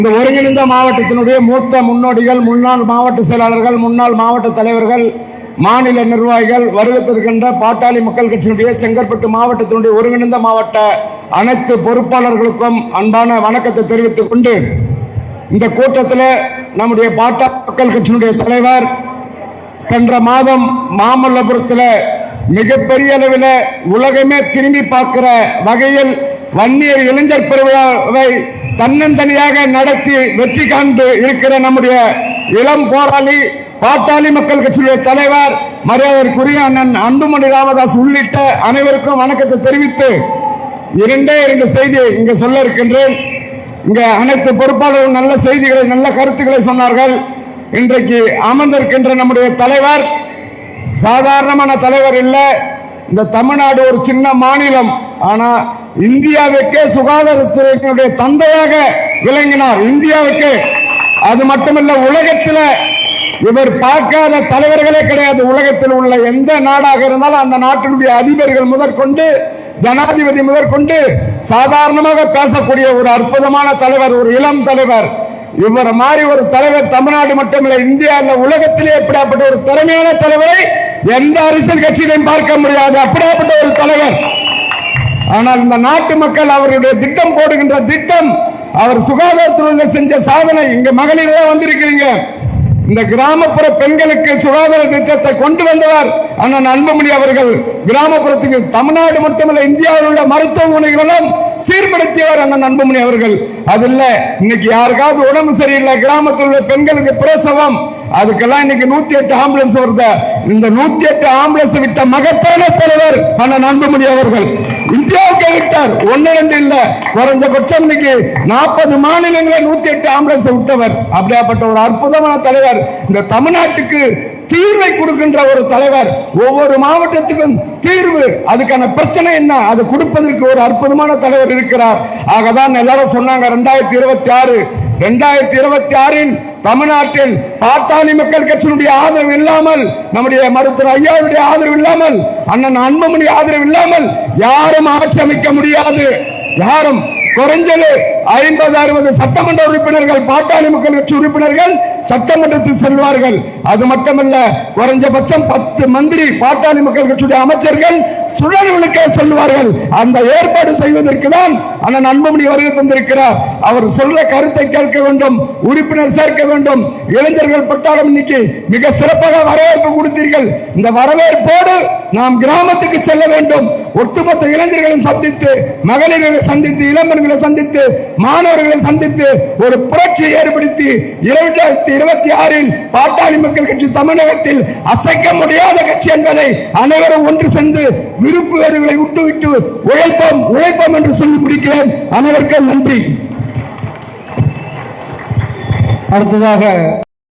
இந்த ஒருங்கிணைந்த மாவட்டத்தினுடைய மூத்த முன்னோடிகள், முன்னாள் மாவட்ட செயலாளர்கள், முன்னாள் மாவட்ட தலைவர்கள், மாநில நிர்வாகிகள், வருகத்திருக்கின்ற பாட்டாளி மக்கள் கட்சியினுடைய செங்கற்பட்டு மாவட்டத்தினுடைய ஒருங்கிணைந்த மாவட்ட அனைத்து பொறுப்பாளர்களுக்கும் அன்பான வணக்கத்தை தெரிவித்துக் கொண்டு, இந்த கூட்டத்தில் நம்முடைய பாட்டாளி மக்கள் கட்சியினுடைய தலைவர் சென்ற மாதம் மாமல்லபுரத்தில் மிகப்பெரிய அளவில் உலகமே திரும்பி பார்க்கிற வகையில் வன்னியர் இளைஞர் பெருவிழாவை தன்னந்தனியாக நடத்தி வெற்றி காண்டு இருக்கிற நம்முடைய இளம் போராளி பாட்டாளி மக்கள் கட்சியுடைய தலைவர் மரியாதைக்குரிய அண்ணன் அன்புமணி ராமதாஸ் உள்ளிட்ட அனைவருக்கும் வணக்கத்தை தெரிவித்து இரண்டே செய்தி இங்க சொல்ல இருக்கின்றேன். இங்க அனைத்து பொறுப்பாளர்கள் நல்ல செய்திகளை, நல்ல கருத்துக்களை சொன்னார்கள். இன்றைக்கு அமர்ந்திருக்கின்ற நம்முடைய தலைவர் சாதாரணமான தலைவர் இல்ல. இந்த தமிழ்நாடு ஒரு சின்ன மாநிலம், ஆனா இந்தியாவுக்கே சுகாதாரத்துறையினுடைய தந்தையாக விளங்கினார். இந்தியாவுக்கு அது மட்டுமல்ல, உலகத்தில் இவர் பார்க்காத தலைவர்களே கிடையாது. உலகத்தில் உள்ள எந்த நாடாக இருந்தாலும் அந்த நாட்டினுடைய அதிபர்கள் முதற்கொண்டு, ஜனாதிபதி முதற்கொண்டு சாதாரணமாக பேசக்கூடிய ஒரு அற்புதமான தலைவர், ஒரு இளம் தலைவர். இவர் மாதிரி ஒரு தலைவர் தமிழ்நாடு மட்டுமில்லை, இந்தியாவில் உலகத்திலே எப்படியாப்பட்ட ஒரு திறமையான தலைவரை எந்த அரசியல் கட்சியிலையும் பார்க்க முடியாது. அப்படியாப்பட்ட ஒரு தலைவர். ஆனால் இந்த நாட்டு மக்கள் அவருடைய திட்டம் போடுகின்ற திட்டம், அவர் சுகாதாரத்துறையில் செஞ்ச சாதனை. இங்க மகளிர் வந்திருக்கிறீங்க, இந்த கிராமப்புற பெண்களுக்கு சுகாதார திட்டத்தை கொண்டு வந்தவர் அண்ணன் அன்புமணி அவர்கள். கிராமப்புறத்துக்கு தமிழ்நாடு மட்டுமல்ல, இந்தியாவில் உள்ள மருத்துவமனைகளும் சீர்படுத்தியவர் அண்ணன் அன்புமணி அவர்கள். அது இல்ல, இன்னைக்கு யாருக்காவது உடம்பு சரியில்லை, கிராமத்தில் உள்ள பெண்களுக்கு பிரசவம், அதுக்கெல்லாம் இன்னைக்கு 108 ஆம்புலன்ஸ் வருது. இந்த 108 ஆம்புலன்ஸ் விட்ட மகத்தான தலைவர் அண்ணன் அன்புமணி அவர்கள். இந்தியாவுக்கு விட்டார், 1-2 இல்ல, குறைஞ்சபட்சம் இன்னைக்கு 40 மாநிலங்களில் 108 ஆம்புலன்ஸ் விட்டவர். அப்படியாப்பட்ட ஒரு அற்புதமான தலைவர், இந்த தமிழ்நாட்டுக்கு தீர்வை கொடுக்கின்ற ஒரு தலைவர். ஒவ்வொரு மாவட்டத்துக்கும் தீர்வு, அதுக்கான பிரச்சனை என்ன, அது கொடுப்பதற்கு ஒரு அற்புதமான தலைவர் இருக்கிறார். ஆகதான் எல்லாரும் சொன்னாங்க 2026 தமிழ்நாட்டில் பாட்டாளி மக்கள் கட்சியினுடைய ஆதரவு இல்லாமல், நம்முடைய மருத்துவர் ஐயாவுடைய ஆதரவு இல்லாமல், அண்ணன் அன்புமணி ஆதரவு இல்லாமல் யாரும் ஆட்சி அமைக்க முடியாது. யாரும் குறைஞ்சது 50-60 சட்டமன்ற உறுப்பினர்கள், பாட்டாளி மக்கள் கட்சி உறுப்பினர்கள் சட்டமன்றத்தில் செல்வார்கள். அது மட்டுமல்ல, குறைஞ்சபட்சம் 10 மந்திரி பாட்டாளி மக்கள் கட்சியுடைய அமைச்சர்கள் சுழல்களுக்க செல்வார்கள். அந்த ஏற்பாடு செய்வதற்கு தான் அண்ணன் அன்புமணி வருகை தந்திருக்கிறார். அவர் சொல்ற கருத்தை கேட்க வேண்டும், உறுப்பினர் சேர்க்க வேண்டும். இளைஞர்கள் பட்டாளம் இன்னைக்கு மிக சிறப்பாக வரவேற்பு கொடுத்தீர்கள். இந்த வரவேற்போடு நாம் கிராமத்துக்கு செல்ல வேண்டும். ஒட்டுமொத்த இளைஞர்களை சந்தித்து, மகளிர்களை சந்தித்து, இளம்பெண்களை சந்தித்து, மாணவர்களை சந்தித்து ஒரு புரட்சியை ஏற்படுத்தி 2026 பாட்டாளி மக்கள் கட்சி தமிழகத்தில் அசைக்க முடியாத கட்சி என்பதை அனைவரும் ஒன்று சேர்ந்து விருப்பு வேறுகளை விட்டுவிட்டு உழைப்போம் என்று சொல்லி முடிக்கிறேன். அனைவருக்கும் நன்றி. அடுத்ததாக